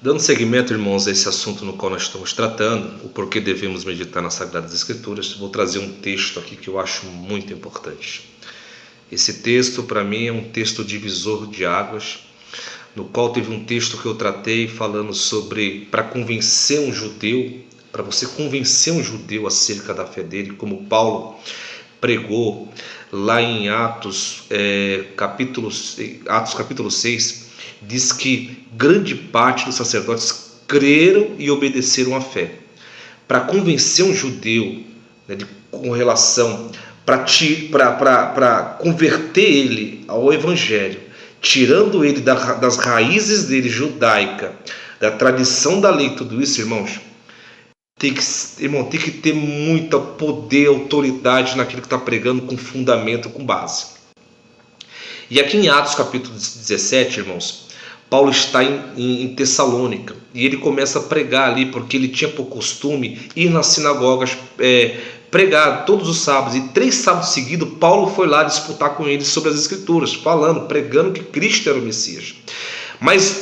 Dando seguimento, irmãos, a esse assunto no qual nós estamos tratando, o porquê devemos meditar nas Sagradas Escrituras, vou trazer um texto aqui que eu acho muito importante. Esse texto, para mim, é um texto divisor de águas, no qual teve um texto que eu tratei falando sobre, para convencer um judeu, para você convencer um judeu acerca da fé dele, como Paulo pregou lá em Atos capítulo 6, diz que grande parte dos sacerdotes creram e obedeceram à fé. Para convencer um judeu, né, com relação, para converter ele ao evangelho, tirando ele das raízes dele judaica, da tradição da lei, tudo isso, irmãos, tem que ter muito poder, autoridade naquilo que está pregando, com fundamento, com base. E aqui em Atos capítulo 17, irmãos, Paulo está em Tessalônica e ele começa a pregar ali, porque ele tinha por costume ir nas sinagogas pregar todos os sábados, e 3 sábados seguidos Paulo foi lá disputar com eles sobre as escrituras, pregando que Cristo era o Messias.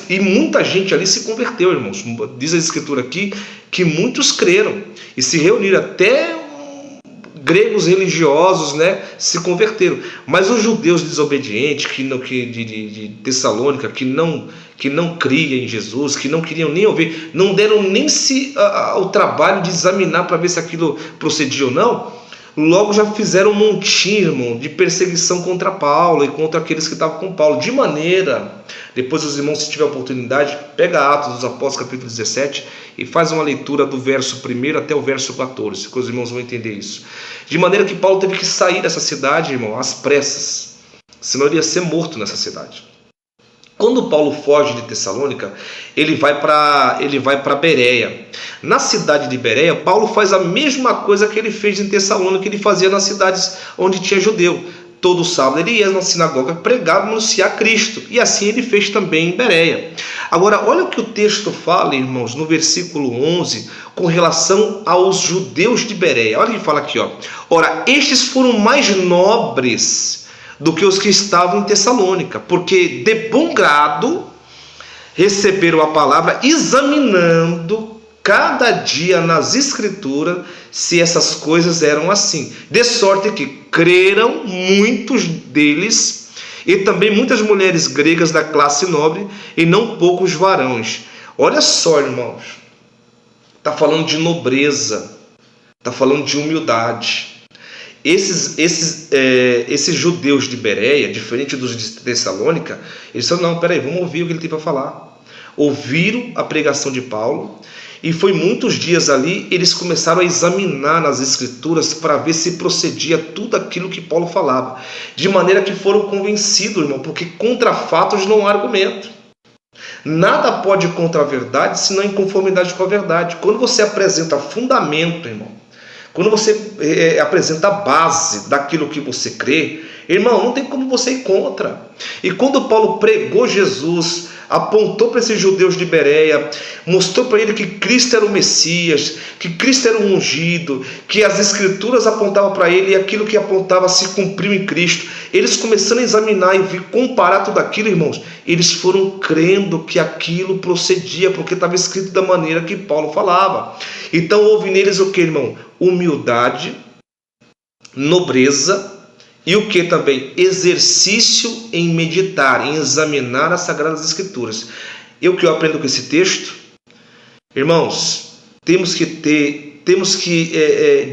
E muita gente ali se converteu, irmãos. Diz a escritura aqui que muitos creram e se reuniram, até gregos religiosos, né, se converteram. Mas os judeus desobedientes de Tessalônica, que não criam em Jesus, que não queriam nem ouvir, não deram nem o trabalho de examinar para ver se aquilo procedia ou não, logo já fizeram um montinho, irmão, de perseguição contra Paulo e contra aqueles que estavam com Paulo. De maneira, depois os irmãos, se tiver oportunidade, pega Atos dos Apóstolos capítulo 17 e faz uma leitura do verso 1 até o verso 14, que os irmãos vão entender isso. De maneira que Paulo teve que sair dessa cidade, irmão, às pressas, senão ele ia ser morto nessa cidade. Quando Paulo foge de Tessalônica, ele vai para Bereia. Na cidade de Bereia, Paulo faz a mesma coisa que ele fez em Tessalônica, que ele fazia nas cidades onde tinha judeu. Todo sábado ele ia na sinagoga pregar, anunciar Cristo. E assim ele fez também em Bereia. Agora, olha o que o texto fala, irmãos, no versículo 11, com relação aos judeus de Bereia. Olha o que fala aqui, ó. Ora, estes foram mais nobres do que os que estavam em Tessalônica, porque de bom grado receberam a palavra, examinando cada dia nas escrituras se essas coisas eram assim, de sorte que creram muitos deles, e também muitas mulheres gregas da classe nobre, e não poucos varões. Olha só, irmãos, está falando de nobreza, está falando de humildade. Esses judeus de Bereia, diferente dos de Tessalônica, eles falaram, não, peraí, vamos ouvir o que ele tem para falar. Ouviram a pregação de Paulo, e foi muitos dias ali, eles começaram a examinar nas escrituras para ver se procedia tudo aquilo que Paulo falava, de maneira que foram convencidos, irmão, porque contra fatos não há argumento. Nada pode ir contra a verdade, senão em conformidade com a verdade. Quando você apresenta fundamento, irmão, quando você apresenta a base daquilo que você crê, irmão, não tem como você ir contra. E quando Paulo pregou Jesus, apontou para esses judeus de Bereia, mostrou para ele que Cristo era o Messias, que Cristo era o ungido, que as escrituras apontavam para ele e aquilo que apontava se cumpriu em Cristo. Eles começando a examinar e comparar tudo aquilo, irmãos, eles foram crendo que aquilo procedia, porque estava escrito da maneira que Paulo falava. Então houve neles o que, irmão? Humildade, nobreza, e o que também? Exercício em meditar, em examinar as Sagradas Escrituras. E o que eu aprendo com esse texto? Irmãos, temos que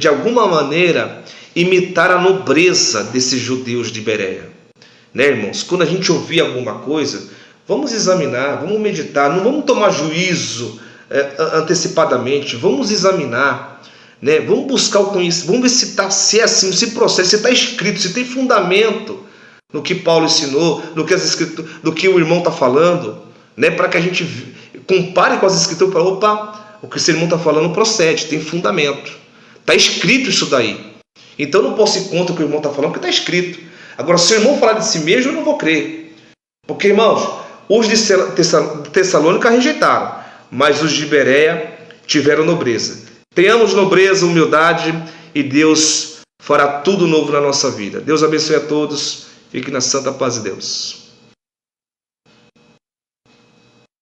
de alguma maneira, imitar a nobreza desses judeus de Bereia. Né, irmãos? Quando a gente ouvir alguma coisa, vamos examinar, vamos meditar, não vamos tomar juízo antecipadamente, vamos examinar. Né? Vamos buscar o conhecimento, vamos ver se é assim, se processa, se está escrito, se tem fundamento no que Paulo ensinou, no que o irmão está falando, né? Para que a gente compare com as escrituras e fale, opa, o que esse irmão está falando procede, tem fundamento, está escrito isso daí. Então eu não posso ir contra o que o irmão está falando, porque está escrito. Agora, se o irmão falar de si mesmo, eu não vou crer. Porque, irmãos, os de Tessalônica rejeitaram, mas os de Bereia tiveram nobreza. Tenhamos nobreza, humildade, e Deus fará tudo novo na nossa vida. Deus abençoe a todos. Fique na santa paz de Deus.